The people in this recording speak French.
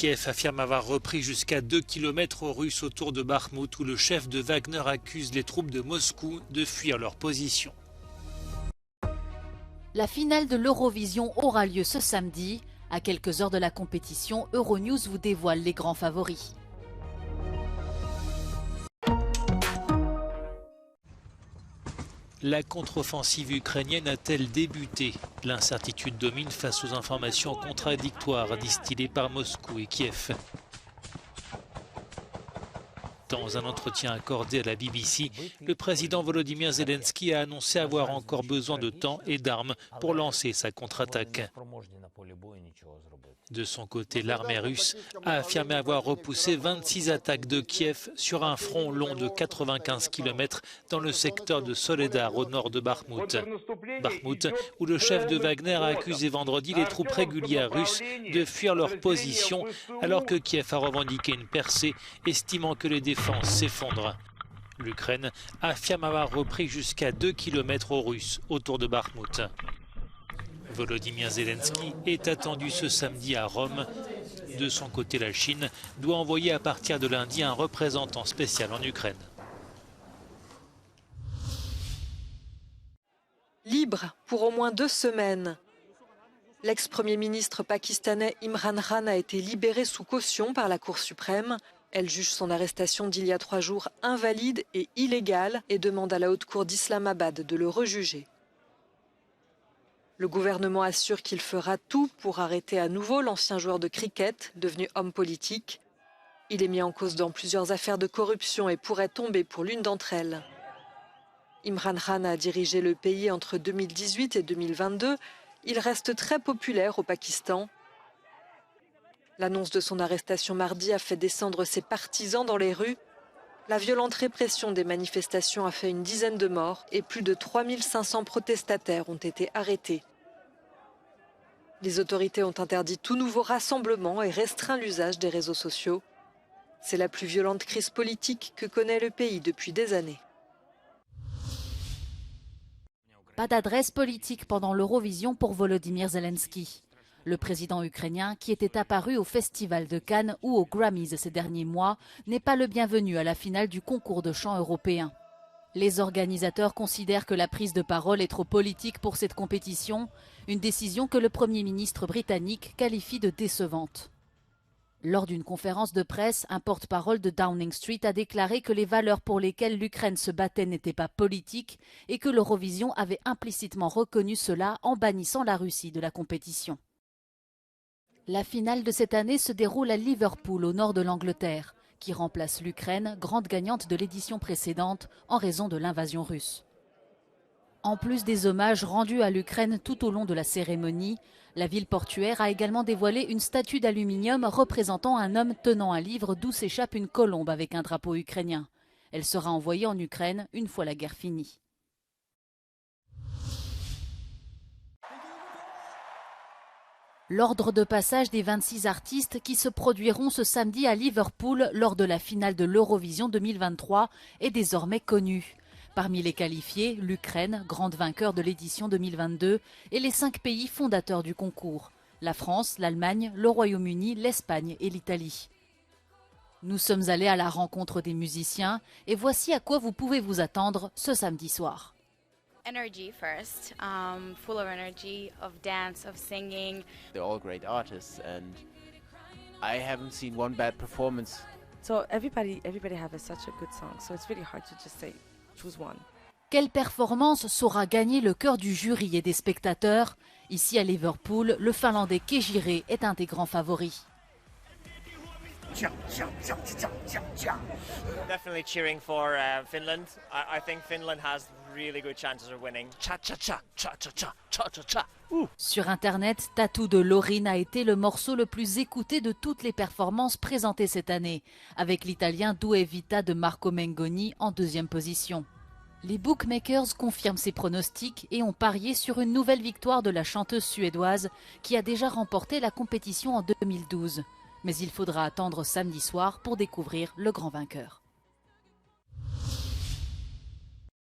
Kiev affirme avoir repris jusqu'à 2 km russes autour de Bakhmout où le chef de Wagner accuse les troupes de Moscou de fuir leur position. La finale de l'Eurovision aura lieu ce samedi. À quelques heures de la compétition, Euronews vous dévoile les grands favoris. La contre-offensive ukrainienne a-t-elle débuté? L'incertitude domine face aux informations contradictoires distillées par Moscou et Kiev. Dans un entretien accordé à la BBC, le président Volodymyr Zelensky a annoncé avoir encore besoin de temps et d'armes pour lancer sa contre-attaque. De son côté, l'armée russe a affirmé avoir repoussé 26 attaques de Kiev sur un front long de 95 km dans le secteur de Soledar au nord de Bakhmout. Bakhmout, où le chef de Wagner a accusé vendredi les troupes régulières russes de fuir leur position alors que Kiev a revendiqué une percée, estimant que les défenses s'effondrent. L'Ukraine affirme avoir repris jusqu'à 2 km aux Russes autour de Bakhmout. Volodymyr Zelensky est attendu ce samedi à Rome. De son côté, la Chine doit envoyer à partir de lundi un représentant spécial en Ukraine. Libre pour au moins 2 semaines. L'ex-premier ministre pakistanais Imran Khan a été libéré sous caution par la Cour suprême. Elle juge son arrestation d'il y a 3 jours invalide et illégale et demande à la Haute Cour d'Islamabad de le rejuger. Le gouvernement assure qu'il fera tout pour arrêter à nouveau l'ancien joueur de cricket, devenu homme politique. Il est mis en cause dans plusieurs affaires de corruption et pourrait tomber pour l'une d'entre elles. Imran Khan a dirigé le pays entre 2018 et 2022. Il reste très populaire au Pakistan. L'annonce de son arrestation mardi a fait descendre ses partisans dans les rues. La violente répression des manifestations a fait une dizaine de morts et plus de 3500 protestataires ont été arrêtés. Les autorités ont interdit tout nouveau rassemblement et restreint l'usage des réseaux sociaux. C'est la plus violente crise politique que connaît le pays depuis des années. Pas d'adresse politique pendant l'Eurovision pour Volodymyr Zelensky. Le président ukrainien, qui était apparu au Festival de Cannes ou aux Grammys ces derniers mois, n'est pas le bienvenu à la finale du concours de chant européen. Les organisateurs considèrent que la prise de parole est trop politique pour cette compétition, une décision que le Premier ministre britannique qualifie de décevante. Lors d'une conférence de presse, un porte-parole de Downing Street a déclaré que les valeurs pour lesquelles l'Ukraine se battait n'étaient pas politiques et que l'Eurovision avait implicitement reconnu cela en bannissant la Russie de la compétition. La finale de cette année se déroule à Liverpool, au nord de l'Angleterre, qui remplace l'Ukraine, grande gagnante de l'édition précédente en raison de l'invasion russe. En plus des hommages rendus à l'Ukraine tout au long de la cérémonie, la ville portuaire a également dévoilé une statue d'aluminium représentant un homme tenant un livre d'où s'échappe une colombe avec un drapeau ukrainien. Elle sera envoyée en Ukraine une fois la guerre finie. L'ordre de passage des 26 artistes qui se produiront ce samedi à Liverpool lors de la finale de l'Eurovision 2023 est désormais connu. Parmi les qualifiés, l'Ukraine, grande vainqueur de l'édition 2022, et les 5 pays fondateurs du concours, la France, l'Allemagne, le Royaume-Uni, l'Espagne et l'Italie. Nous sommes allés à la rencontre des musiciens et voici à quoi vous pouvez vous attendre ce samedi soir. Energy first, full of energy, of dance, of singing. They're all great artists and I haven't seen one bad performance. So everybody have such a good song, so it's really hard to just say choose one. Quelle performance saura gagner le cœur du jury et des spectateurs? Ici à Liverpool, le Finlandais Kejire est un des grands favoris. Definitely cheering for Finland. I think Finland has really good chances of winning. Sur Internet, Tattoo de Lorin a été le morceau le plus écouté de toutes les performances présentées cette année, avec l'italien Due Vita de Marco Mengoni en 2e position. Les bookmakers confirment ces pronostics et ont parié sur une nouvelle victoire de la chanteuse suédoise qui a déjà remporté la compétition en 2012. Mais il faudra attendre samedi soir pour découvrir le grand vainqueur.